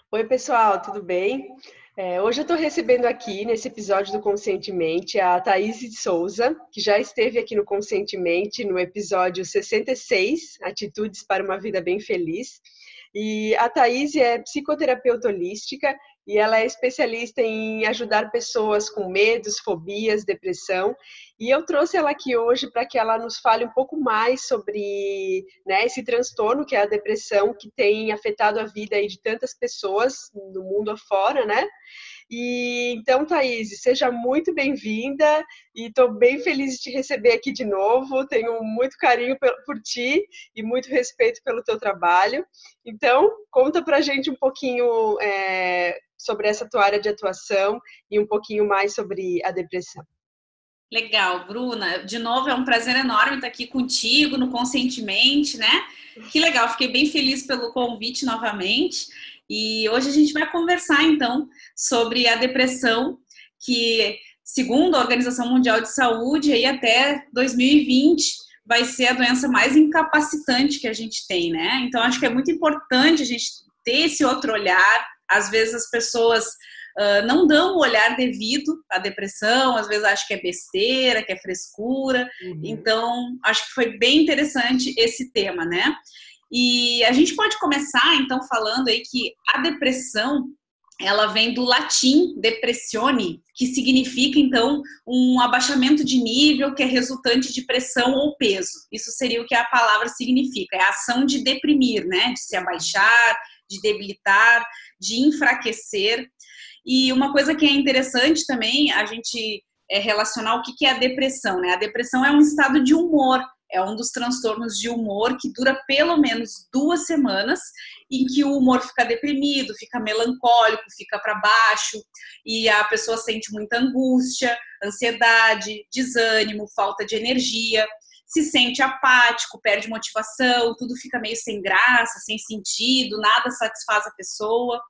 Oi, pessoal, tudo bem? Hoje eu estou recebendo aqui, nesse episódio do Conscientemente, a Thaís de Souza, que já esteve aqui no Conscientemente, no episódio 66, Atitudes para uma Vida Bem Feliz. E a Thaís é psicoterapeuta holística e ela é especialista em ajudar pessoas com medos, fobias, depressão. E eu trouxe ela aqui hoje para que ela nos fale um pouco mais sobre, né, esse transtorno que é a depressão, que tem afetado a vida aí de tantas pessoas no mundo afora, né? E então, Thaís, seja muito bem-vinda e estou bem feliz de te receber aqui de novo. Tenho muito carinho por ti e muito respeito pelo teu trabalho. Então, conta pra gente um pouquinho sobre essa tua área de atuação e um pouquinho mais sobre a depressão. Legal, Bruna. De novo, é um prazer enorme estar aqui contigo no Conscientemente, né? Que legal, fiquei bem feliz pelo convite novamente. E hoje a gente vai conversar, então, sobre a depressão, que, segundo a Organização Mundial de Saúde, aí até 2020 vai ser a doença mais incapacitante que a gente tem, né? Então, acho que é muito importante a gente ter esse outro olhar. Às vezes as pessoas não dão o olhar devido à depressão, às vezes acham que é besteira, que é frescura. Então, acho que foi bem interessante esse tema, né? E a gente pode começar, então, falando aí que a depressão, ela vem do latim depressione, que significa, então, um abaixamento de nível que é resultante de pressão ou peso. Isso seria o que a palavra significa, é a ação de deprimir, né? De se abaixar, de debilitar, de enfraquecer. E uma coisa que é interessante também, a gente relacionar o que é a depressão, né? A depressão é um estado de humor, é um dos transtornos de humor que dura pelo menos 2 semanas, em que o humor fica deprimido, fica melancólico, fica para baixo, e a pessoa sente muita angústia, ansiedade, desânimo, falta de energia, se sente apático, perde motivação, tudo fica meio sem graça, sem sentido, nada satisfaz a pessoa.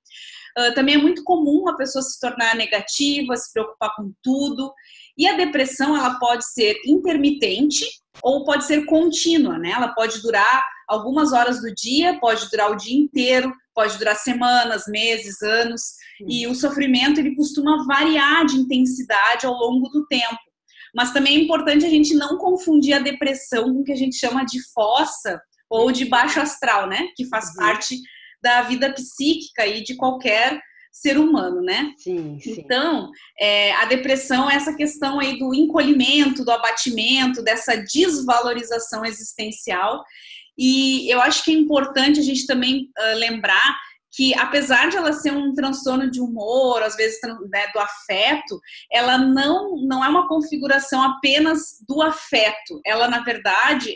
Também é muito comum a pessoa se tornar negativa, se preocupar com tudo. E a depressão, ela pode ser intermitente ou pode ser contínua, né? Ela pode durar algumas horas do dia, pode durar o dia inteiro, pode durar semanas, meses, anos. E o sofrimento, ele costuma variar de intensidade ao longo do tempo. Mas também é importante a gente não confundir a depressão com o que a gente chama de fossa ou de baixo astral, né? Que faz parte da vida psíquica e de qualquer ser humano, né? Sim, sim. Então, a depressão é essa questão aí do encolhimento, do abatimento, dessa desvalorização existencial. E eu acho que é importante a gente também lembrar que, apesar de ela ser um transtorno de humor, às vezes, né, do afeto, ela não é uma configuração apenas do afeto. Ela, na verdade,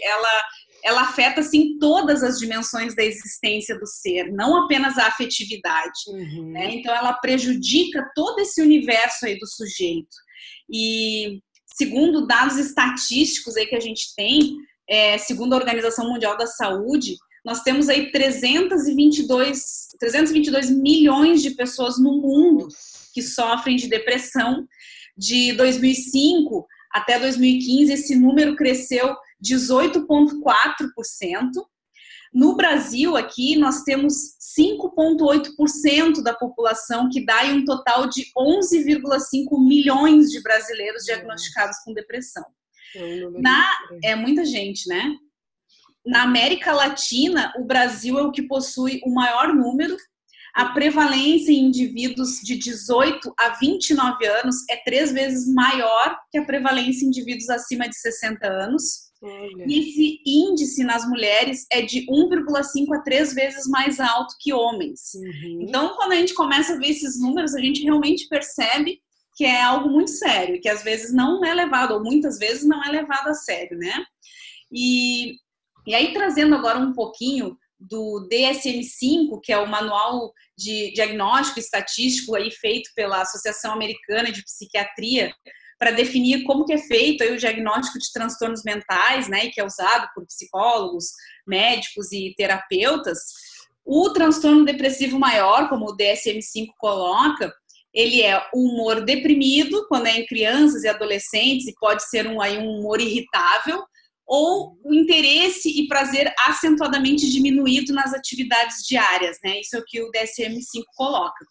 ela afeta, assim, todas as dimensões da existência do ser, não apenas a afetividade. Né? Então, ela prejudica todo esse universo aí do sujeito. E, segundo dados estatísticos aí que a gente tem, segundo a Organização Mundial da Saúde, nós temos aí 322 milhões de pessoas no mundo que sofrem de depressão. De 2005 até 2015, esse número cresceu 18,4%. No Brasil, aqui, nós temos 5,8% da população, que dá um total de 11,5 milhões de brasileiros diagnosticados com depressão. É muita gente, né? Na América Latina, o Brasil é o que possui o maior número. A prevalência em indivíduos de 18 a 29 anos é 3 vezes maior que a prevalência em indivíduos acima de 60 anos. E esse índice nas mulheres é de 1,5 a 3 vezes mais alto que homens. Então, quando a gente começa a ver esses números, a gente realmente percebe que é algo muito sério, que às vezes não é levado, ou muitas vezes não é levado a sério, né? E aí, trazendo agora um pouquinho do DSM-5, que é o Manual de Diagnóstico Estatístico aí feito pela Associação Americana de Psiquiatria, para definir como que é feito aí o diagnóstico de transtornos mentais, né, e que é usado por psicólogos, médicos e terapeutas. O transtorno depressivo maior, como o DSM-5 coloca, ele é o humor deprimido, quando é em crianças e adolescentes, e pode ser um humor irritável, ou o interesse e prazer acentuadamente diminuído nas atividades diárias, né? Isso é o que o DSM-5 coloca.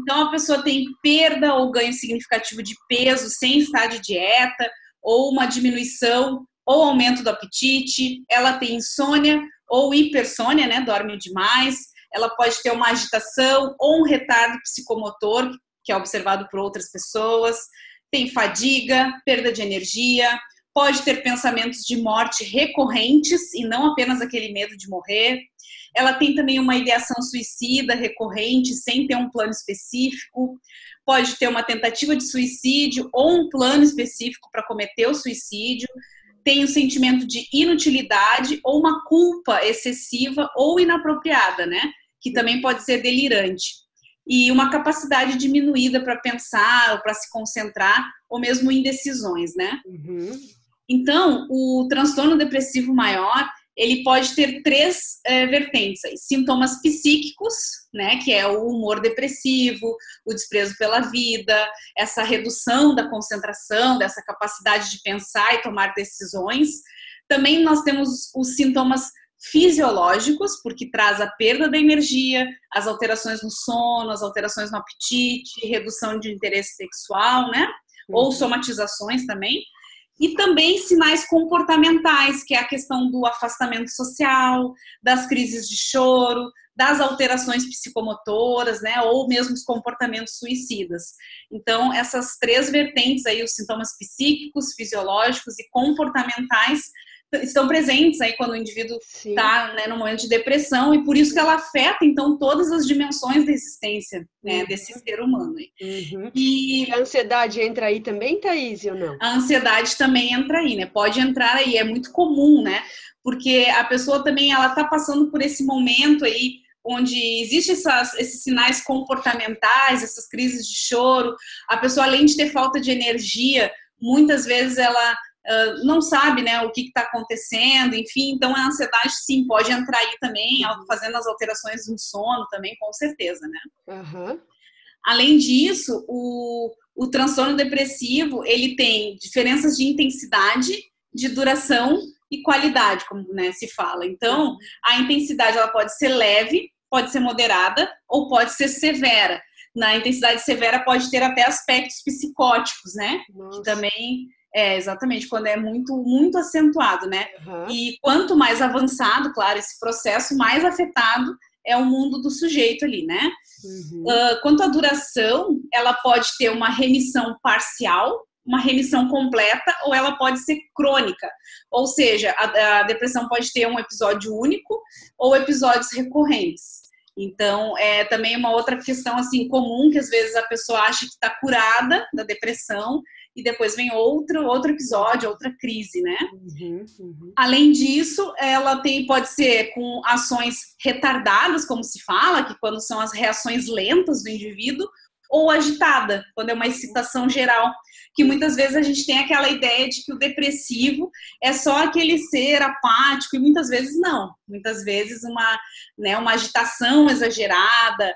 Então, a pessoa tem perda ou ganho significativo de peso sem estar de dieta, ou uma diminuição ou aumento do apetite, ela tem insônia ou hipersônia, né? Dorme demais, ela pode ter uma agitação ou um retardo psicomotor, que é observado por outras pessoas, tem fadiga, perda de energia, pode ter pensamentos de morte recorrentes e não apenas aquele medo de morrer. Ela tem também uma ideação suicida recorrente, sem ter um plano específico. Pode ter uma tentativa de suicídio ou um plano específico para cometer o suicídio. Tem o sentimento de inutilidade ou uma culpa excessiva ou inapropriada, né? Que também pode ser delirante. E uma capacidade diminuída para pensar, ou para se concentrar, ou mesmo indecisões, né? Então, o transtorno depressivo maior, ele pode ter três vertentes. Sintomas psíquicos, né, que é o humor depressivo, o desprezo pela vida, essa redução da concentração, dessa capacidade de pensar e tomar decisões. Também nós temos os sintomas fisiológicos, porque traz a perda da energia, as alterações no sono, as alterações no apetite, redução de interesse sexual, né? Ou somatizações também. E também sinais comportamentais, que é a questão do afastamento social, das crises de choro, das alterações psicomotoras, né, ou mesmo os comportamentos suicidas. Então, essas três vertentes aí, os sintomas psíquicos, fisiológicos e comportamentais, estão presentes aí quando o indivíduo está, né, no momento de depressão, e por isso que ela afeta, então, todas as dimensões da existência, né, desse ser humano. E a ansiedade entra aí também, Thaís, ou não? A ansiedade também entra aí, né? Pode entrar aí, é muito comum, né? Porque a pessoa também, ela tá passando por esse momento aí, onde existem esses sinais comportamentais, essas crises de choro. A pessoa, além de ter falta de energia, muitas vezes ela não sabe, né, o que está acontecendo, enfim, então a ansiedade sim pode entrar aí também, fazendo as alterações no sono também, com certeza, né? Além disso, o transtorno depressivo, ele tem diferenças de intensidade, de duração e qualidade, como, né, se fala. Então, a intensidade ela pode ser leve, pode ser moderada ou pode ser severa. Na intensidade severa pode ter até aspectos psicóticos, né? Que também exatamente, quando é muito, muito acentuado, né? E quanto mais avançado, claro, esse processo, mais afetado é o mundo do sujeito ali, né? Quanto à duração, ela pode ter uma remissão parcial, uma remissão completa, ou ela pode ser crônica. Ou seja, a depressão pode ter um episódio único ou episódios recorrentes. Então, é também uma outra questão assim comum, que às vezes a pessoa acha que está curada da depressão e depois vem outro episódio, outra crise, né? Além disso, ela pode ser com ações retardadas, como se fala, que quando são as reações lentas do indivíduo, ou agitada, quando é uma excitação geral, que muitas vezes a gente tem aquela ideia de que o depressivo é só aquele ser apático, e muitas vezes não. Muitas vezes uma agitação exagerada,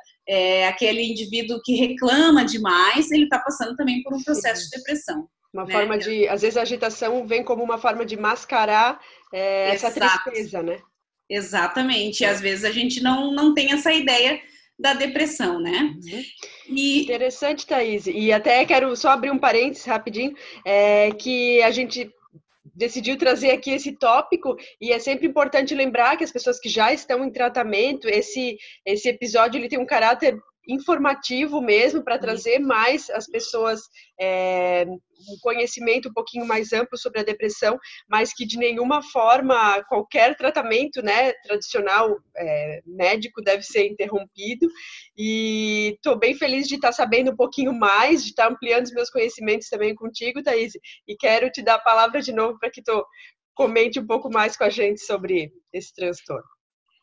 aquele indivíduo que reclama demais, ele está passando também por um processo de depressão. Uma forma de, às vezes a agitação vem como uma forma de mascarar essa tristeza, né? Exatamente, e às vezes a gente não tem essa ideia da depressão, né? Interessante, Thaís. E até quero só abrir um parênteses rapidinho, que a gente decidiu trazer aqui esse tópico, e é sempre importante lembrar que as pessoas que já estão em tratamento, esse episódio ele tem um caráter informativo mesmo, para trazer mais as pessoas um conhecimento um pouquinho mais amplo sobre a depressão, mas que de nenhuma forma qualquer tratamento, né, tradicional médico deve ser interrompido. E estou bem feliz de estar sabendo um pouquinho mais, de estar ampliando os meus conhecimentos também contigo, Thaís, e quero te dar a palavra de novo para que tu comente um pouco mais com a gente sobre esse transtorno.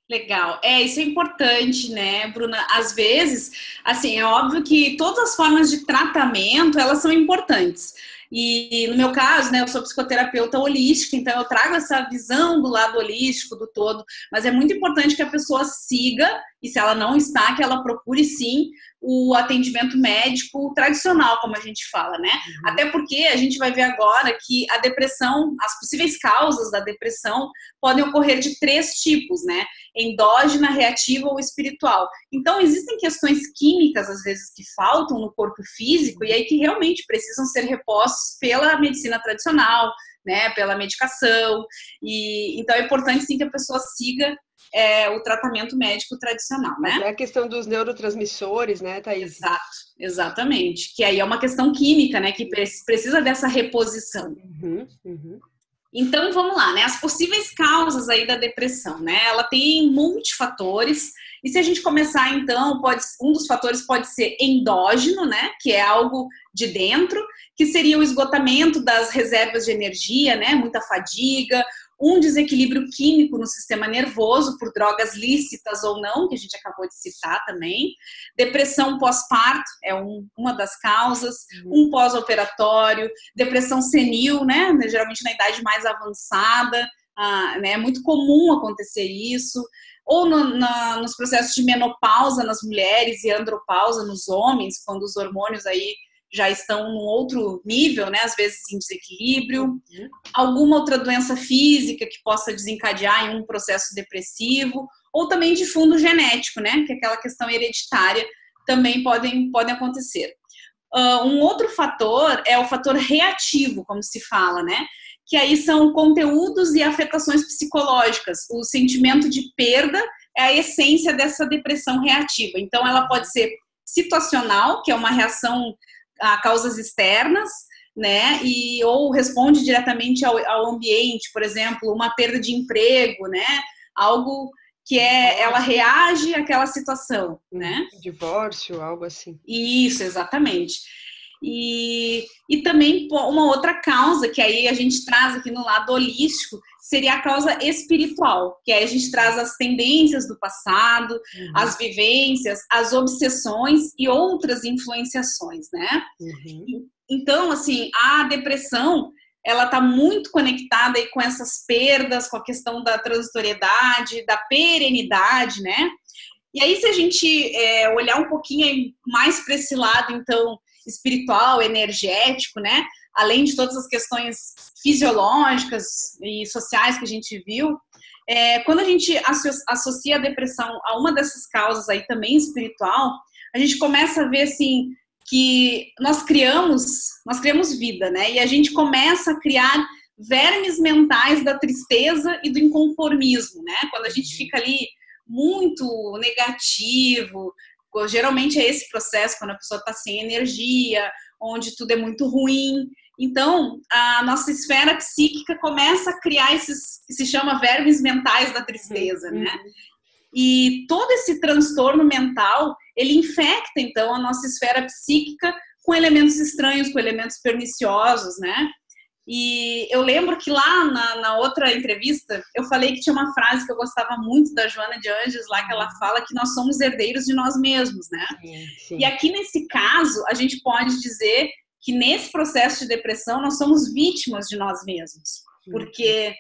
Legal. Isso é importante, né, Bruna? Às vezes, assim, é óbvio que todas as formas de tratamento, elas são importantes. E no meu caso, né, eu sou psicoterapeuta holística, então eu trago essa visão do lado holístico, do todo, mas é muito importante que a pessoa siga, e se ela não está, que ela procure sim o atendimento médico tradicional, como a gente fala, né? Até porque a gente vai ver agora que a depressão, as possíveis causas da depressão podem ocorrer de 3 tipos, né? Endógena, reativa ou espiritual. Então, existem questões químicas, às vezes, que faltam no corpo físico e aí que realmente precisam ser repostos pela medicina tradicional, né? Pela medicação. E então, é importante, sim, que a pessoa siga o tratamento médico tradicional, né? Até a questão dos neurotransmissores, né, Thaís? Exato, exatamente. Que aí é uma questão química, né? Que precisa dessa reposição. Então, vamos lá, né? As possíveis causas aí da depressão, né? Ela tem multifatores. E se a gente começar, então, um dos fatores pode ser endógeno, né? Que é algo de dentro, que seria o esgotamento das reservas de energia, né? Muita fadiga, um desequilíbrio químico no sistema nervoso por drogas lícitas ou não, que a gente acabou de citar também. Depressão pós-parto é uma das causas, um pós-operatório, depressão senil, né? Geralmente na idade mais avançada, né? É muito comum acontecer isso. Ou nos processos de menopausa nas mulheres e andropausa nos homens, quando os hormônios aí já estão num outro nível, né? Às vezes em desequilíbrio. Alguma outra doença física que possa desencadear em um processo depressivo, ou também de fundo genético, né? Que é aquela questão hereditária também podem acontecer. Um outro fator é o fator reativo, como se fala, né? Que aí são conteúdos e afetações psicológicas. O sentimento de perda é a essência dessa depressão reativa. Então, ela pode ser situacional, que é uma reação a causas externas, né? Ou responde diretamente ao ambiente, por exemplo, uma perda de emprego, né? Algo que ela reage àquela situação, né? Divórcio, algo assim. Isso, exatamente. E também uma outra causa, que aí a gente traz aqui no lado holístico, seria a causa espiritual, que aí a gente traz as tendências do passado, as vivências, as obsessões e outras influenciações, né? Então, assim, a depressão, ela está muito conectada aí com essas perdas, com a questão da transitoriedade, da perenidade, né? E aí, se a gente olhar um pouquinho mais para esse lado, então, espiritual, energético, né? Além de todas as questões fisiológicas e sociais que a gente viu, quando a gente associa a depressão a uma dessas causas aí também espiritual, a gente começa a ver, assim, que nós criamos vida, né? E a gente começa a criar vermes mentais da tristeza e do inconformismo, né? Quando a gente fica ali muito negativo, geralmente é esse processo quando a pessoa está sem energia, onde tudo é muito ruim. Então, a nossa esfera psíquica começa a criar esses que se chama vermes mentais da tristeza, né? E todo esse transtorno mental, ele infecta, então, a nossa esfera psíquica com elementos estranhos, com elementos perniciosos, né? E eu lembro que lá na outra entrevista, eu falei que tinha uma frase que eu gostava muito da Joana de Anjos, lá que ela fala que nós somos herdeiros de nós mesmos, né? Sim. E aqui nesse caso, a gente pode dizer que nesse processo de depressão, nós somos vítimas de nós mesmos. Porque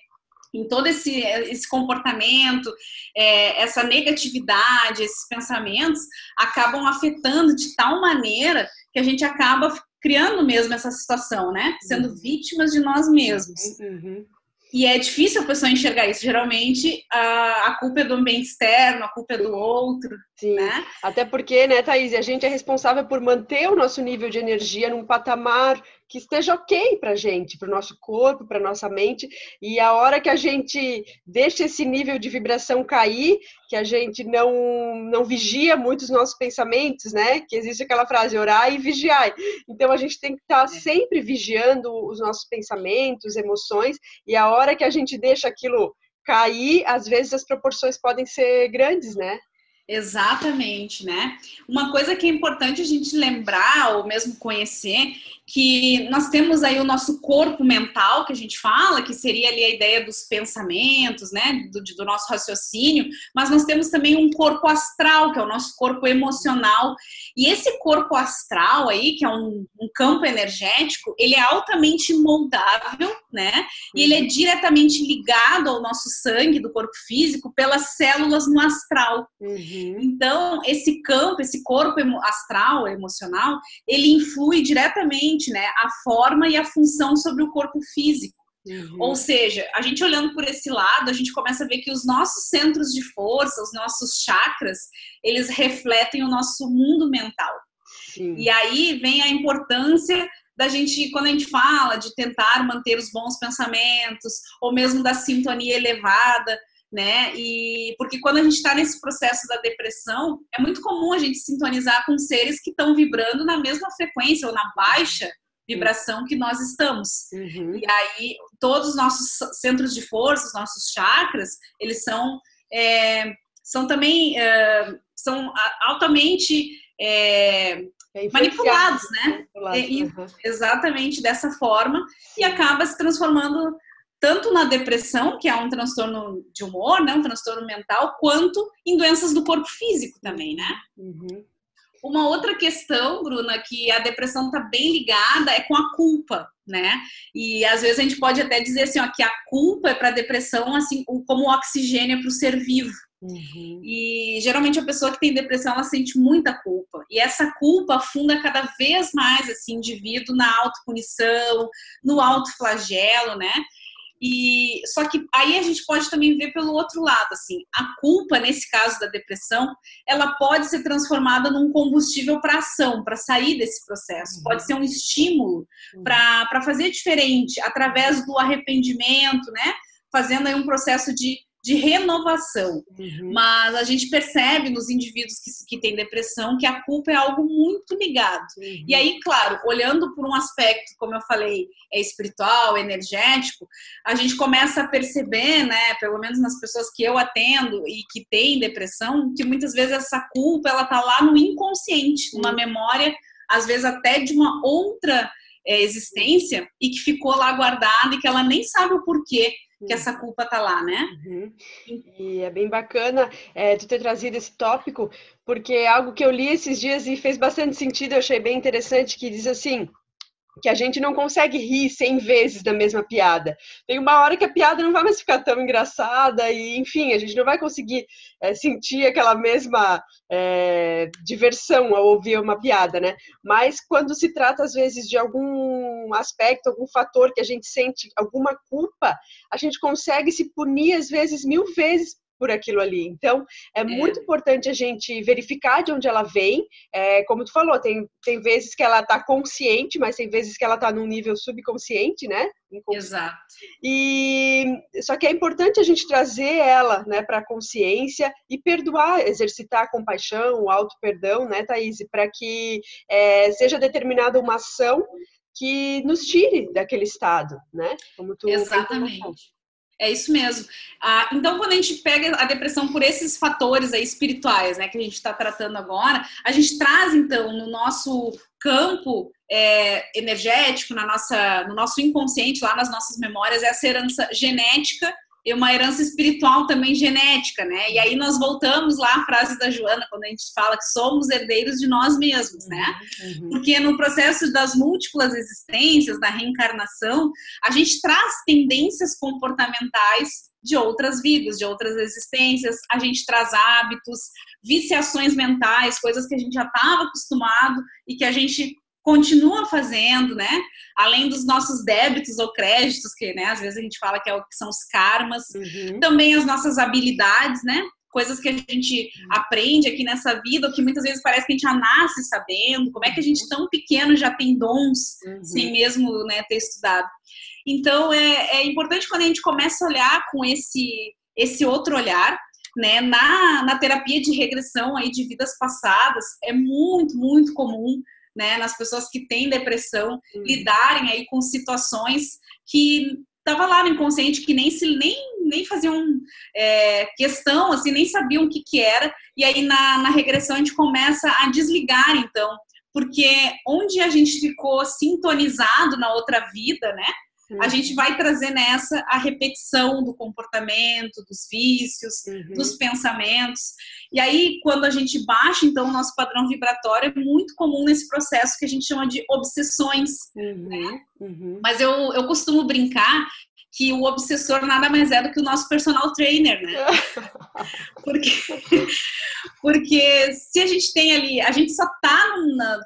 em todo esse comportamento, essa negatividade, esses pensamentos, acabam afetando de tal maneira que a gente acaba criando mesmo essa situação, né? Sendo vítimas de nós mesmos. E é difícil a pessoa enxergar isso. Geralmente, a culpa é do ambiente externo, a culpa é do outro. Sim, né? Até porque, né, Thaís, a gente é responsável por manter o nosso nível de energia num patamar que esteja ok pra gente, pro nosso corpo, pra nossa mente, e a hora que a gente deixa esse nível de vibração cair, que a gente não vigia muito os nossos pensamentos, né, que existe aquela frase, orar e vigiar. Então, a gente tem que estar sempre vigiando os nossos pensamentos, emoções, e a hora que a gente deixa aquilo cair, às vezes as proporções podem ser grandes, né? Exatamente, né? Uma coisa que é importante a gente lembrar, ou mesmo conhecer, que nós temos aí o nosso corpo mental, que a gente fala, que seria ali a ideia dos pensamentos, né? Do nosso raciocínio, mas nós temos também um corpo astral, que é o nosso corpo emocional. E esse corpo astral aí, que é um campo energético, ele é altamente moldável, né? E ele é diretamente ligado ao nosso sangue do corpo físico pelas células no astral. Então, esse campo, esse corpo astral, emocional, ele influi diretamente, né, a forma e a função sobre o corpo físico. Ou seja, a gente olhando por esse lado, a gente começa a ver que os nossos centros de força, os nossos chakras, eles refletem o nosso mundo mental. Sim. E aí vem a importância da gente, quando a gente fala de tentar manter os bons pensamentos, ou mesmo da sintonia elevada, né? E porque quando a gente está nesse processo da depressão, é muito comum a gente sintonizar com seres que estão vibrando na mesma frequência ou na baixa vibração que nós estamos. E aí todos os nossos centros de força, os nossos chakras, eles são também são altamente manipulados, né? Exatamente dessa forma. Sim. E acaba se transformando tanto na depressão, que é um transtorno de humor, né, um transtorno mental, quanto em doenças do corpo físico também, né? Uma outra questão, Bruna, que a depressão está bem ligada é com a culpa, né? E às vezes a gente pode até dizer assim, ó, que a culpa é para a depressão assim como o oxigênio é para o ser vivo. E geralmente a pessoa que tem depressão, ela sente muita culpa. E essa culpa afunda cada vez mais esse indivíduo na autopunição, no autoflagelo, né? E só que aí a gente pode também ver pelo outro lado, assim, a culpa, nesse caso da depressão, ela pode ser transformada num combustível para ação, para sair desse processo. Pode ser um estímulo para fazer diferente, através do arrependimento, né? Fazendo aí um processo de renovação. Mas a gente percebe nos indivíduos que têm depressão que a culpa é algo muito ligado. E aí, claro, olhando por um aspecto, como eu falei, espiritual, energético, a gente começa a perceber, né, pelo menos nas pessoas que eu atendo e que têm depressão, que muitas vezes essa culpa, ela tá lá no inconsciente, numa memória, às vezes até de uma outra existência, e que ficou lá guardada e que ela nem sabe o porquê que essa culpa tá lá, né? E é bem bacana tu ter trazido esse tópico, porque é algo que eu li esses dias e fez bastante sentido, eu achei bem interessante, que diz assim, que a gente não consegue rir 100 vezes da mesma piada. Tem uma hora que a piada não vai mais ficar tão engraçada e, enfim, a gente não vai conseguir sentir aquela mesma diversão ao ouvir uma piada, né? Mas quando se trata, às vezes, de algum aspecto, algum fator que a gente sente alguma culpa, a gente consegue se punir, às vezes, 1000 vezes por aquilo ali. Então, é muito importante a gente verificar de onde ela vem. Como tu falou, tem vezes que ela está consciente, mas tem vezes que ela está num nível subconsciente, né? Exato. E só que é importante a gente trazer ela, né, para a consciência e perdoar, exercitar a compaixão, o auto-perdão, né, Thaís, para que seja determinada uma ação que nos tire daquele estado, né? Como tu Exatamente. É isso mesmo. Então, quando a gente pega a depressão por esses fatores aí espirituais, né, que a gente está tratando agora, a gente traz, então, no nosso campo energético, no nosso inconsciente, lá nas nossas memórias, essa herança genética e uma herança espiritual também genética, né? E aí nós voltamos lá à frase da Joana, quando a gente fala que somos herdeiros de nós mesmos, né? Porque no processo das múltiplas existências, da reencarnação, a gente traz tendências comportamentais de outras vidas, de outras existências, a gente traz hábitos, viciações mentais, coisas que a gente já estava acostumado e que a gente continua fazendo, né? Além dos nossos débitos ou créditos, que, né, às vezes a gente fala que são os karmas, também as nossas habilidades, né? Coisas que a gente aprende aqui nessa vida, ou que muitas vezes parece que a gente já nasce sabendo, como é que a gente tão pequeno já tem dons, sem mesmo, né, ter estudado. Então, é importante quando a gente começa a olhar com esse outro olhar, né, na terapia de regressão aí de vidas passadas, é muito, muito comum, né, nas pessoas que têm depressão, lidarem aí com situações que tava lá no inconsciente, que nem faziam questão, assim, nem sabiam o que era. E aí na regressão a gente começa a desligar, então, porque onde a gente ficou sintonizado na outra vida, né? A gente vai trazer nessa a repetição do comportamento, dos vícios, dos pensamentos. E aí, quando a gente baixa, então, o nosso padrão vibratório, é muito comum nesse processo que a gente chama de obsessões. Né? Mas eu costumo brincar que o obsessor nada mais é do que o nosso personal trainer, né? Porque se a gente tem ali, a gente só tá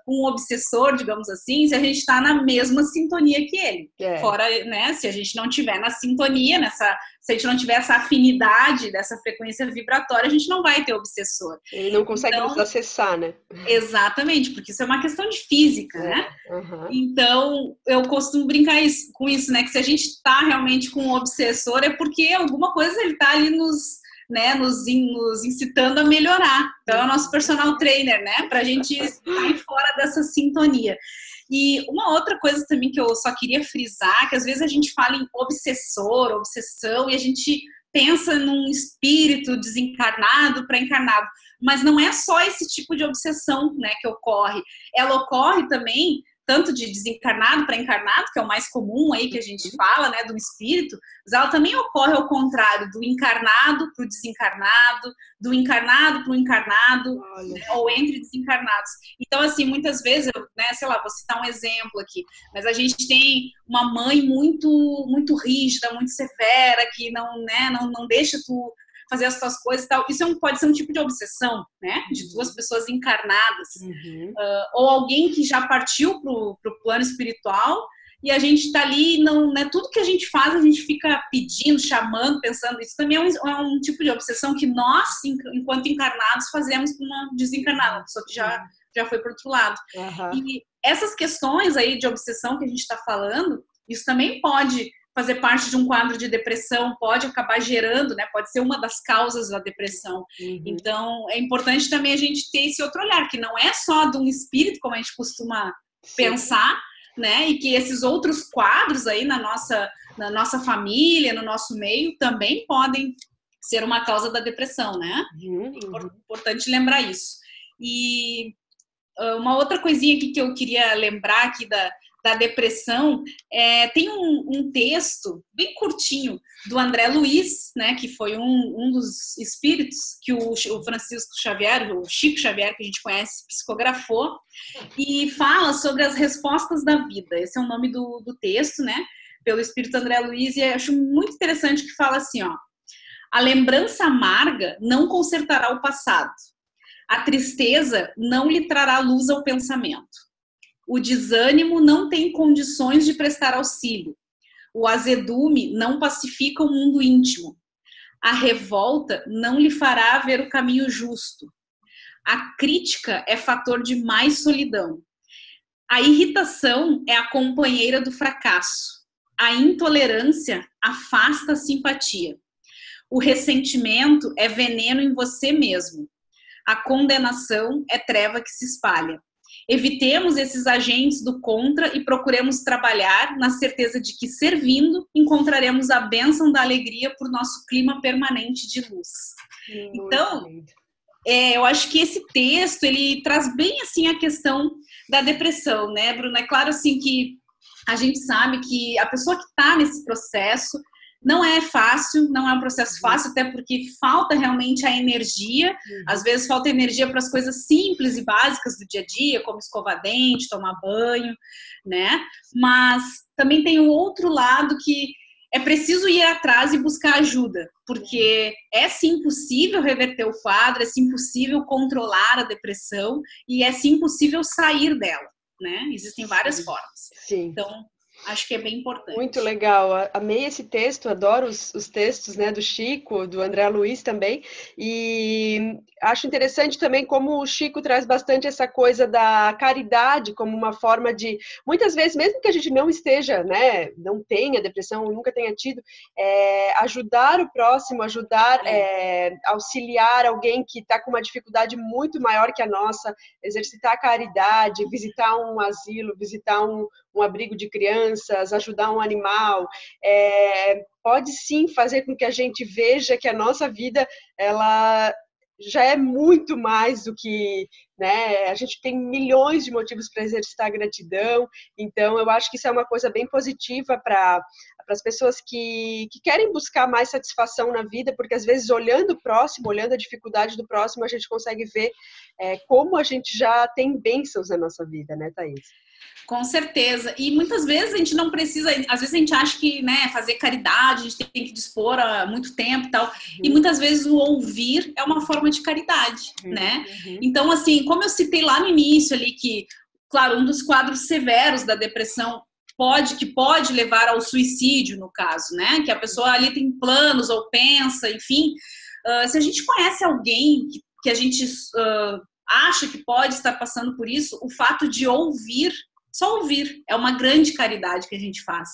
com um obsessor, digamos assim, se a gente tá na mesma sintonia que ele. Fora, né, se a gente não tiver na sintonia, se a gente não tiver essa afinidade dessa frequência vibratória, a gente não vai ter obsessor. Ele não consegue nos acessar, né? Exatamente, porque isso é uma questão de física, né? Então, eu costumo brincar com isso, né? Que se a gente tá realmente com um obsessor, é porque alguma coisa ele tá ali nos incitando a melhorar. Então, é o nosso personal trainer, né? Pra gente sair fora dessa sintonia. E uma outra coisa também que eu só queria frisar, que às vezes a gente fala em obsessor, obsessão, e a gente pensa num espírito desencarnado para encarnado. Mas não é só esse tipo de obsessão, né, que ocorre. Ela ocorre também tanto de desencarnado para encarnado, que é o mais comum aí que a gente fala, né, do espírito, mas ela também ocorre ao contrário, do encarnado para o desencarnado, do encarnado para o encarnado, né, ou entre desencarnados. Então, assim, muitas vezes, né, sei lá, vou citar um exemplo aqui, mas a gente tem uma mãe muito, muito rígida, muito severa, que não deixa tu fazer as suas coisas e tal. Isso pode ser um tipo de obsessão, né? De duas pessoas encarnadas. Ou alguém que já partiu pro plano espiritual e a gente tá ali, não, né? Tudo que a gente faz, a gente fica pedindo, chamando, pensando. Isso também é um tipo de obsessão que nós, enquanto encarnados, fazemos com uma desencarnada, uma pessoa que já foi pro outro lado. E essas questões aí de obsessão que a gente está falando, isso também pode fazer parte de um quadro de depressão, pode acabar gerando, né? Pode ser uma das causas da depressão. Então, é importante também a gente ter esse outro olhar, que não é só de um espírito, como a gente costuma pensar, né? E que esses outros quadros aí na nossa família, no nosso meio, também podem ser uma causa da depressão, né? É importante lembrar isso. E uma outra coisinha aqui que eu queria lembrar aqui da depressão, tem um texto bem curtinho do André Luiz, né, que foi um dos espíritos que o Francisco Xavier, o Chico Xavier, que a gente conhece, psicografou, e fala sobre as respostas da vida. Esse é o nome do texto, né, pelo espírito André Luiz, e eu acho muito interessante que fala assim, ó: a lembrança amarga não consertará o passado. A tristeza não lhe trará luz ao pensamento. O desânimo não tem condições de prestar auxílio. O azedume não pacifica o mundo íntimo. A revolta não lhe fará ver o caminho justo. A crítica é fator de mais solidão. A irritação é a companheira do fracasso. A intolerância afasta a simpatia. O ressentimento é veneno em você mesmo. A condenação é treva que se espalha. Evitemos esses agentes do contra e procuremos trabalhar na certeza de que, servindo, encontraremos a bênção da alegria por nosso clima permanente de luz. Então, eu acho que esse texto, ele traz bem, assim, a questão da depressão, né, Bruna? É claro, assim, que a gente sabe que a pessoa que está nesse processo não é fácil, não é um processo fácil, até porque falta realmente a energia. Às vezes falta energia para as coisas simples e básicas do dia a dia, como escovar dente, tomar banho, né? Mas também tem o outro lado que é preciso ir atrás e buscar ajuda, porque é sim possível reverter o quadro, é sim possível controlar a depressão e é sim possível sair dela, né? Existem várias formas. Então, acho que é bem importante. Muito legal, amei esse texto, adoro os textos, né, do Chico, do André Luiz também, e acho interessante também como o Chico traz bastante essa coisa da caridade como uma forma de, muitas vezes, mesmo que a gente não esteja, né, não tenha depressão, nunca tenha tido, ajudar o próximo, auxiliar alguém que está com uma dificuldade muito maior que a nossa, exercitar a caridade, visitar um asilo, visitar um abrigo de crianças, ajudar um animal, pode sim fazer com que a gente veja que a nossa vida, ela já é muito mais do que, né, a gente tem milhões de motivos para exercitar a gratidão, então eu acho que isso é uma coisa bem positiva para as pessoas que querem buscar mais satisfação na vida, porque às vezes olhando o próximo, olhando a dificuldade do próximo, a gente consegue ver como a gente já tem bênçãos na nossa vida, né, Thaís? Com certeza. E muitas vezes a gente não precisa, às vezes a gente acha que, né, fazer caridade, a gente tem que dispor há muito tempo e tal. E muitas vezes o ouvir é uma forma de caridade, né? Então, assim, como eu citei lá no início ali que, claro, um dos quadros severos da depressão que pode levar ao suicídio, no caso, né? Que a pessoa ali tem planos ou pensa, enfim. Se a gente conhece alguém que a gente acha que pode estar passando por isso, o fato de ouvir, só ouvir, é uma grande caridade que a gente faz.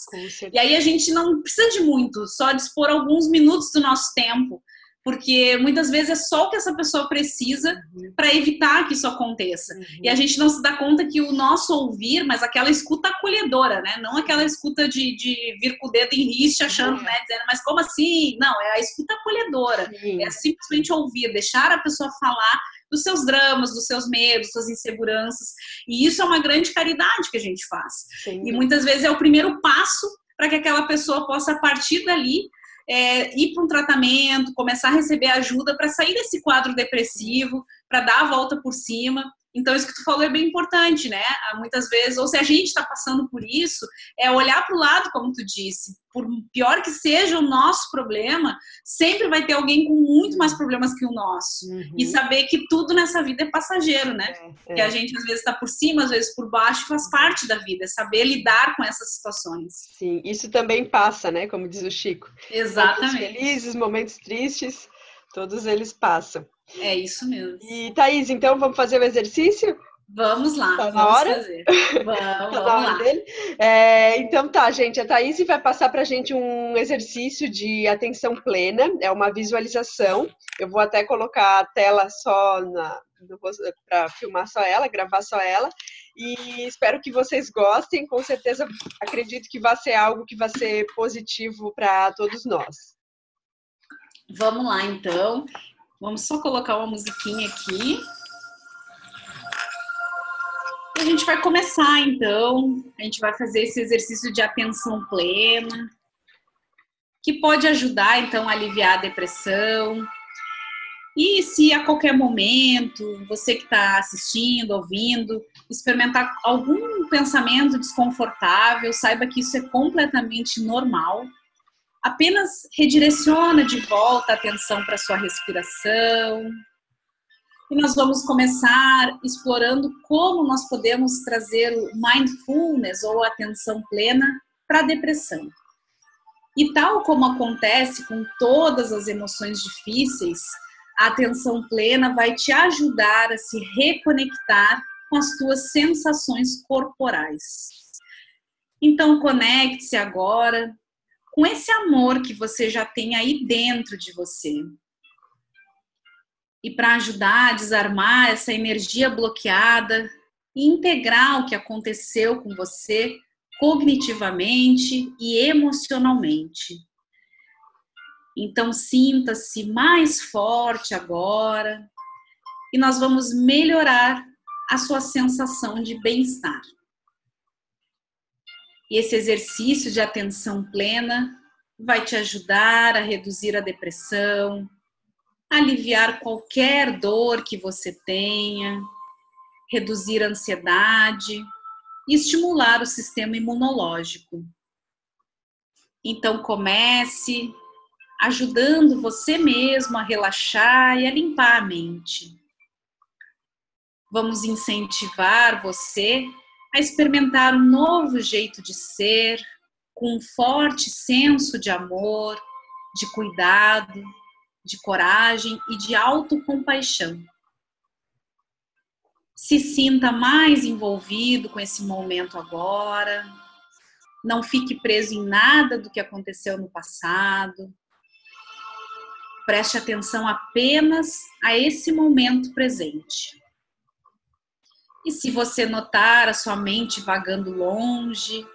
E aí a gente não precisa de muito, só dispor alguns minutos do nosso tempo, porque muitas vezes é só o que essa pessoa precisa para evitar que isso aconteça. E a gente não se dá conta que o nosso ouvir, mas aquela escuta acolhedora, né? Não aquela escuta de vir com o dedo em riste achando, né? Dizendo, mas como assim? Não, é a escuta acolhedora. É simplesmente ouvir, deixar a pessoa falar dos seus dramas, dos seus medos, suas inseguranças. E isso é uma grande caridade que a gente faz. E muitas vezes é o primeiro passo para que aquela pessoa possa, a partir dali, ir para um tratamento, começar a receber ajuda para sair desse quadro depressivo, para dar a volta por cima. Então, isso que tu falou é bem importante, né? Muitas vezes, ou se a gente está passando por isso, é olhar para o lado, como tu disse. Por pior que seja o nosso problema, sempre vai ter alguém com muito mais problemas que o nosso. E saber que tudo nessa vida é passageiro, né? Que a gente, às vezes, está por cima, às vezes por baixo, faz parte da vida. É saber lidar com essas situações. Sim, isso também passa, né? Como diz o Chico. Exatamente. Momentos felizes, momentos tristes, todos eles passam. É isso mesmo. E, Thaís, então vamos fazer o exercício? Vamos lá, tá vamos hora? fazer. Vamos hora lá. Dele? Então tá, gente, a Thaís vai passar pra gente um exercício de atenção plena, é uma visualização. Eu vou até colocar a tela só para filmar só ela, gravar só ela. E espero que vocês gostem, com certeza acredito que vai ser algo que vai ser positivo para todos nós. Vamos lá, então. Vamos só colocar uma musiquinha aqui. E a gente vai começar, então. A gente vai fazer esse exercício de atenção plena, que pode ajudar, então, a aliviar a depressão. E se a qualquer momento, você que está assistindo, ouvindo, experimentar algum pensamento desconfortável, saiba que isso é completamente normal. Apenas redireciona de volta a atenção para a sua respiração. E nós vamos começar explorando como nós podemos trazer o mindfulness ou atenção plena para a depressão. E tal como acontece com todas as emoções difíceis, a atenção plena vai te ajudar a se reconectar com as tuas sensações corporais. Então, conecte-se agora com esse amor que você já tem aí dentro de você. E para ajudar a desarmar essa energia bloqueada e integrar o que aconteceu com você cognitivamente e emocionalmente. Então, sinta-se mais forte agora e nós vamos melhorar a sua sensação de bem-estar. E esse exercício de atenção plena vai te ajudar a reduzir a depressão, aliviar qualquer dor que você tenha, reduzir a ansiedade e estimular o sistema imunológico. Então comece ajudando você mesmo a relaxar e a limpar a mente. Vamos incentivar você a experimentar um novo jeito de ser, com um forte senso de amor, de cuidado de coragem e de autocompaixão. Se sinta mais envolvido com esse momento agora. Não fique preso em nada do que aconteceu no passado. Preste atenção apenas a esse momento presente. E se você notar a sua mente vagando longe,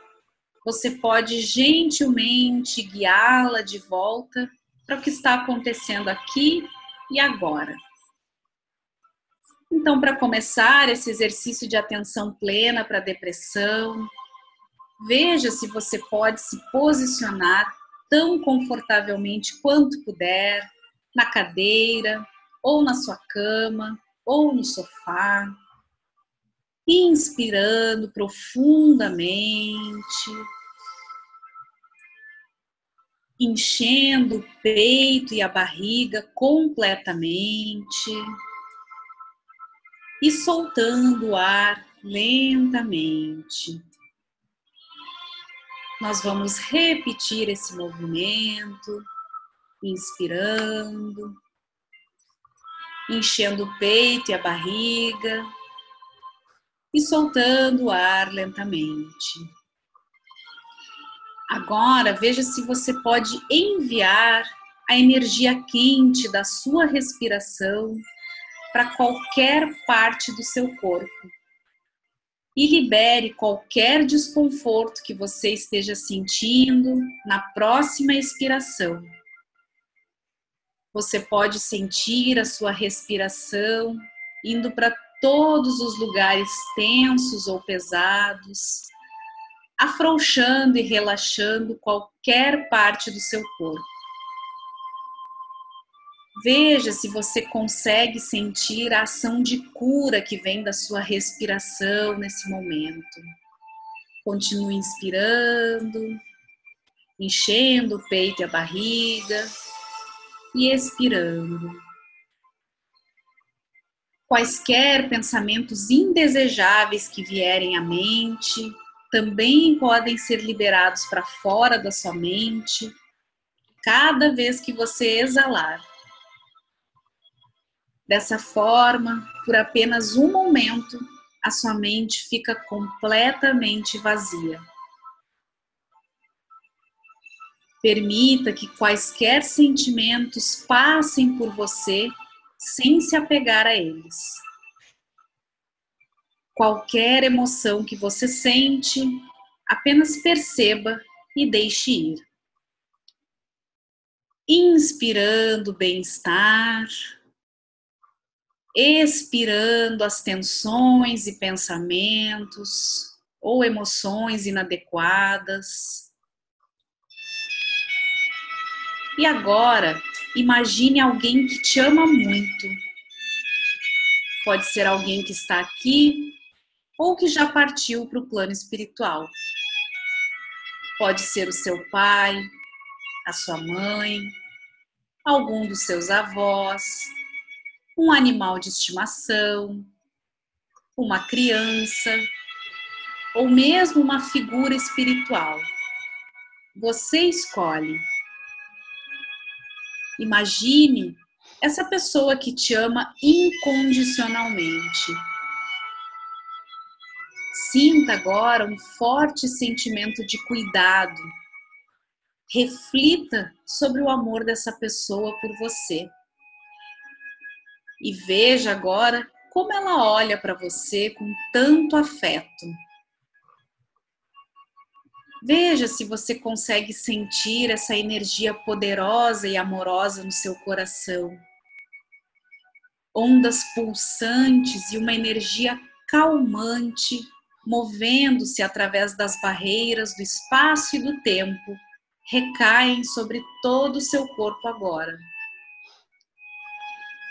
você pode gentilmente guiá-la de volta para o que está acontecendo aqui e agora. Então, para começar esse exercício de atenção plena para a depressão, veja se você pode se posicionar tão confortavelmente quanto puder, na cadeira, ou na sua cama, ou no sofá. Inspirando profundamente, enchendo o peito e a barriga completamente e soltando o ar lentamente. Nós vamos repetir esse movimento, inspirando, enchendo o peito e a barriga e soltando o ar lentamente. Agora, veja se você pode enviar a energia quente da sua respiração para qualquer parte do seu corpo. E libere qualquer desconforto que você esteja sentindo na próxima expiração. Você pode sentir a sua respiração indo para todos os lugares tensos ou pesados, afrouxando e relaxando qualquer parte do seu corpo. Veja se você consegue sentir a ação de cura que vem da sua respiração nesse momento. Continue inspirando, enchendo o peito e a barriga e expirando. Quaisquer pensamentos indesejáveis que vierem à mente também podem ser liberados para fora da sua mente cada vez que você exalar. Dessa forma, por apenas um momento, a sua mente fica completamente vazia. Permita que quaisquer sentimentos passem por você sem se apegar a eles. Qualquer emoção que você sente, apenas perceba e deixe ir. Inspirando o bem-estar, expirando as tensões e pensamentos ou emoções inadequadas. E agora, imagine alguém que te ama muito. Pode ser alguém que está aqui ou que já partiu para o plano espiritual. Pode ser o seu pai, a sua mãe, algum dos seus avós, um animal de estimação, uma criança, ou mesmo uma figura espiritual. Você escolhe. Imagine essa pessoa que te ama incondicionalmente. Sinta agora um forte sentimento de cuidado. Reflita sobre o amor dessa pessoa por você. E veja agora como ela olha para você com tanto afeto. Veja se você consegue sentir essa energia poderosa e amorosa no seu coração. Ondas pulsantes e uma energia calmante, movendo-se através das barreiras do espaço e do tempo, recaem sobre todo o seu corpo agora.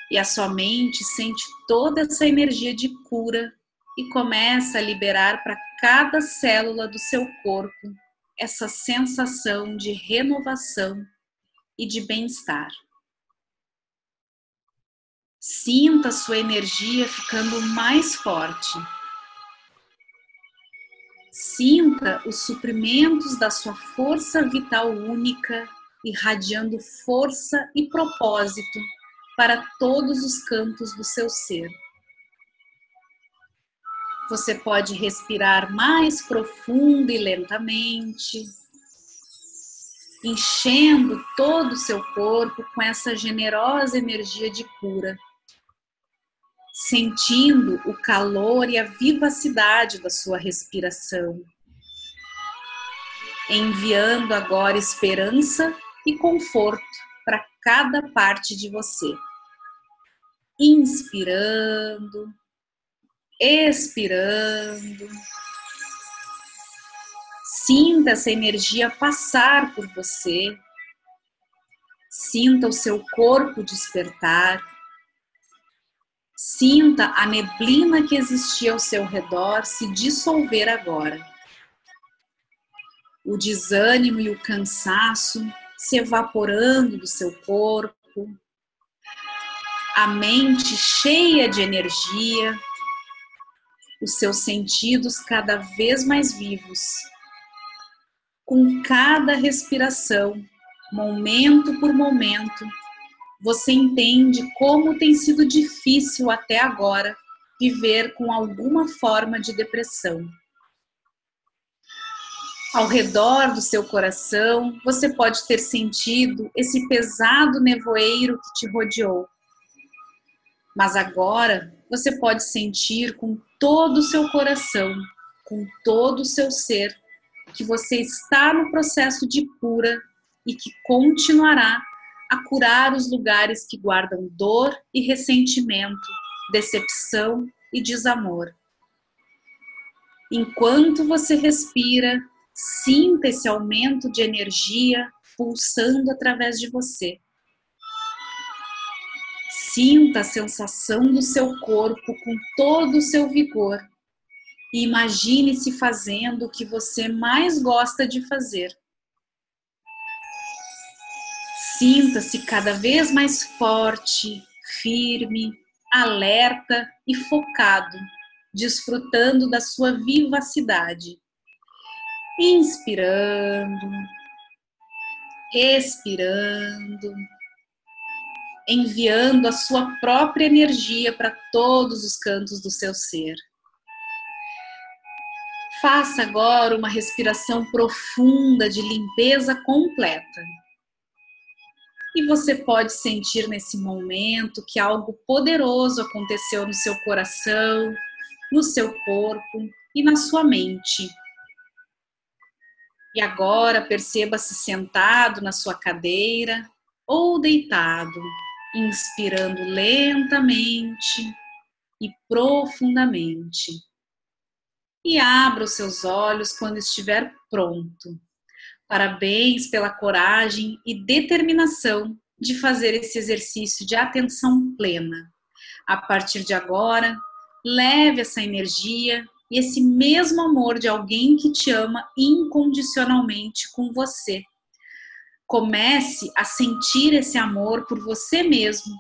E a sua mente sente toda essa energia de cura e começa a liberar para cada célula do seu corpo essa sensação de renovação e de bem-estar. Sinta a sua energia ficando mais forte. Sinta os suprimentos da sua força vital única irradiando força e propósito para todos os campos do seu ser. Você pode respirar mais profundo e lentamente, enchendo todo o seu corpo com essa generosa energia de cura, sentindo o calor e a vivacidade da sua respiração, enviando agora esperança e conforto para cada parte de você. Inspirando, expirando. Sinta essa energia passar por você. Sinta o seu corpo despertar. Sinta a neblina que existia ao seu redor se dissolver agora. O desânimo e o cansaço se evaporando do seu corpo. A mente cheia de energia. Os seus sentidos cada vez mais vivos. Com cada respiração, momento por momento, você entende como tem sido difícil até agora viver com alguma forma de depressão. Ao redor do seu coração, você pode ter sentido esse pesado nevoeiro que te rodeou. Mas agora, você pode sentir com todo o seu coração, com todo o seu ser, que você está no processo de cura e que continuará a curar os lugares que guardam dor e ressentimento, decepção e desamor. Enquanto você respira, sinta esse aumento de energia pulsando através de você. Sinta a sensação do seu corpo com todo o seu vigor e imagine-se fazendo o que você mais gosta de fazer. Sinta-se cada vez mais forte, firme, alerta e focado, desfrutando da sua vivacidade. Inspirando, expirando, enviando a sua própria energia para todos os cantos do seu ser. Faça agora uma respiração profunda de limpeza completa. E você pode sentir nesse momento que algo poderoso aconteceu no seu coração, no seu corpo e na sua mente. E agora perceba-se sentado na sua cadeira ou deitado, inspirando lentamente e profundamente. E abra os seus olhos quando estiver pronto. Parabéns pela coragem e determinação de fazer esse exercício de atenção plena. A partir de agora, leve essa energia e esse mesmo amor de alguém que te ama incondicionalmente com você. Comece a sentir esse amor por você mesmo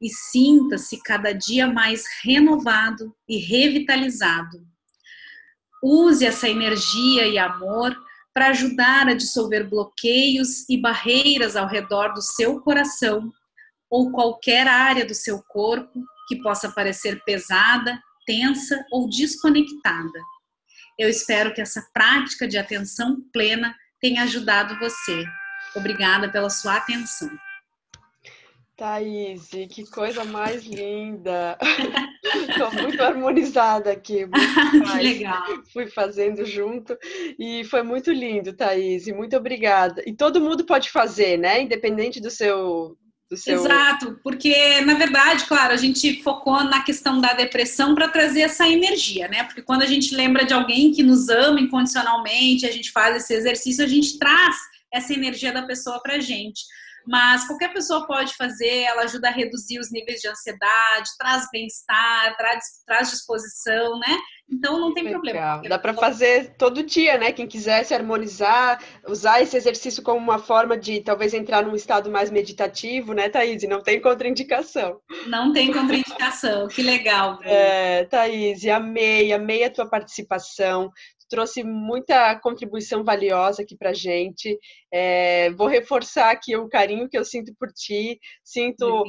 e sinta-se cada dia mais renovado e revitalizado. Use essa energia e amor para ajudar a dissolver bloqueios e barreiras ao redor do seu coração ou qualquer área do seu corpo que possa parecer pesada, tensa ou desconectada. Eu espero que essa prática de atenção plena tenha ajudado você. Obrigada pela sua atenção. Thaís, que coisa mais linda! Estou muito harmonizada aqui. Muito que legal! Fui fazendo junto e foi muito lindo, Thaís. Muito obrigada. E todo mundo pode fazer, né? Independente do seu... Exato, porque na verdade, claro, a gente focou na questão da depressão para trazer essa energia, né? Porque quando a gente lembra de alguém que nos ama incondicionalmente, a gente faz esse exercício, a gente traz essa energia da pessoa pra gente. Mas qualquer pessoa pode fazer, ela ajuda a reduzir os níveis de ansiedade, traz bem-estar, traz disposição, né? Então não tem problema. Dá para fazer todo dia, né? Quem quiser se harmonizar, usar esse exercício como uma forma de talvez entrar num estado mais meditativo, né, Thaís? Não tem contraindicação. Não tem contraindicação, que legal. Thaís, amei a tua participação. trouxe muita contribuição valiosa aqui pra gente. Vou reforçar aqui o carinho que eu sinto por ti, sinto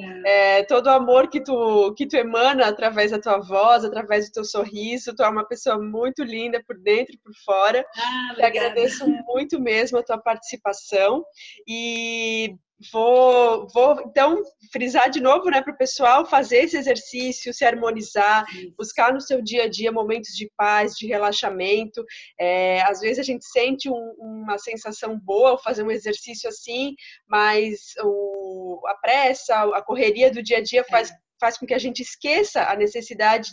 todo o amor que tu emana através da tua voz, através do teu sorriso. Tu é uma pessoa muito linda por dentro e por fora. Te agradeço muito mesmo a tua participação e vou então frisar de novo, né, para o pessoal fazer esse exercício, se harmonizar, buscar no seu dia a dia momentos de paz, de relaxamento. Às vezes a gente sente uma sensação boa ao fazer um exercício assim, mas a pressa, a correria do dia a dia faz com que a gente esqueça a necessidade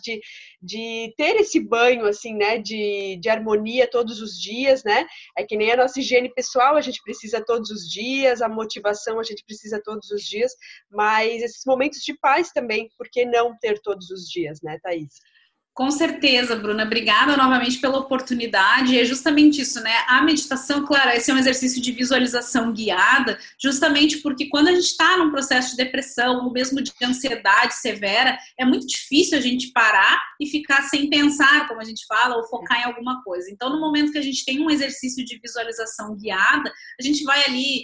de ter esse banho, assim, né, de harmonia todos os dias, né? É que nem a nossa higiene pessoal, a gente precisa todos os dias, a motivação a gente precisa todos os dias, mas esses momentos de paz também, por que não ter todos os dias, né, Thaís? Com certeza, Bruna. Obrigada novamente pela oportunidade. É justamente isso, né? A meditação, claro, esse é um exercício de visualização guiada, justamente porque quando a gente está num processo de depressão ou mesmo de ansiedade severa, é muito difícil a gente parar e ficar sem pensar, como a gente fala, ou focar em alguma coisa. Então, no momento que a gente tem um exercício de visualização guiada, a gente vai ali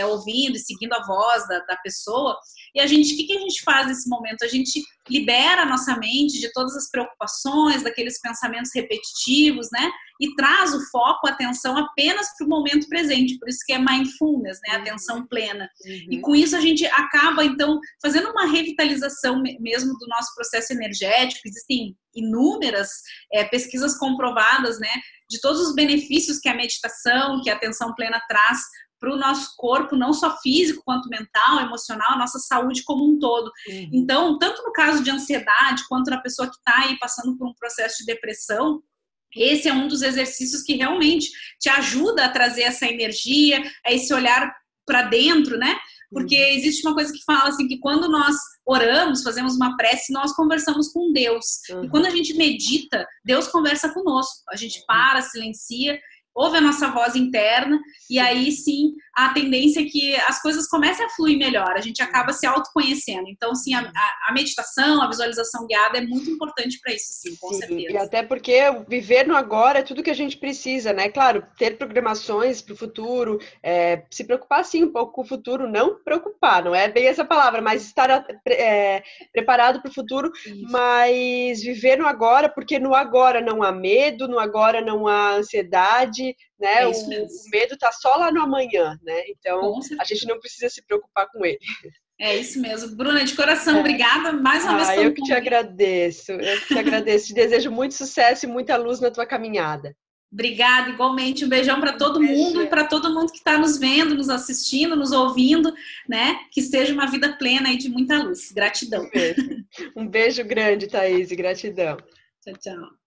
ouvindo e seguindo a voz da pessoa, e o que a gente faz nesse momento? A gente libera a nossa mente de todas as preocupações, daqueles pensamentos repetitivos, né? E traz o foco, a atenção apenas para o momento presente, por isso que é mindfulness, né? Atenção plena. E com isso a gente acaba, então, fazendo uma revitalização mesmo do nosso processo energético. Existem inúmeras pesquisas comprovadas, né? De todos os benefícios que a meditação, que a atenção plena traz para o nosso corpo, não só físico, quanto mental, emocional, a nossa saúde como um todo. Então, tanto no caso de ansiedade, quanto na pessoa que está aí passando por um processo de depressão, esse é um dos exercícios que realmente te ajuda a trazer essa energia, a esse olhar para dentro, né? Porque existe uma coisa que fala assim, que quando nós oramos, fazemos uma prece, nós conversamos com Deus. E quando a gente medita, Deus conversa conosco. A gente para, silencia, ouve a nossa voz interna, e aí sim a tendência é que as coisas comecem a fluir melhor, a gente acaba se autoconhecendo. Então, sim, a meditação, a visualização guiada é muito importante para isso, sim, com certeza. E até porque viver no agora é tudo que a gente precisa, né? Claro, ter programações para o futuro, se preocupar sim um pouco com o futuro, não preocupar, não é bem essa palavra, mas estar preparado para o futuro, mas viver no agora, porque no agora não há medo, no agora não há ansiedade, né? O medo está só lá no amanhã, né? Então a gente não precisa se preocupar com ele. É isso mesmo. Bruna, de coração, obrigada mais uma vez pelo convite. Eu que te agradeço. Te desejo muito sucesso e muita luz na tua caminhada. Obrigada, igualmente. Um beijão para todo mundo e para todo mundo que está nos vendo, nos assistindo, nos ouvindo, né? Que seja uma vida plena e de muita luz. Gratidão. Um beijo grande, Thaís. Gratidão. Tchau, tchau.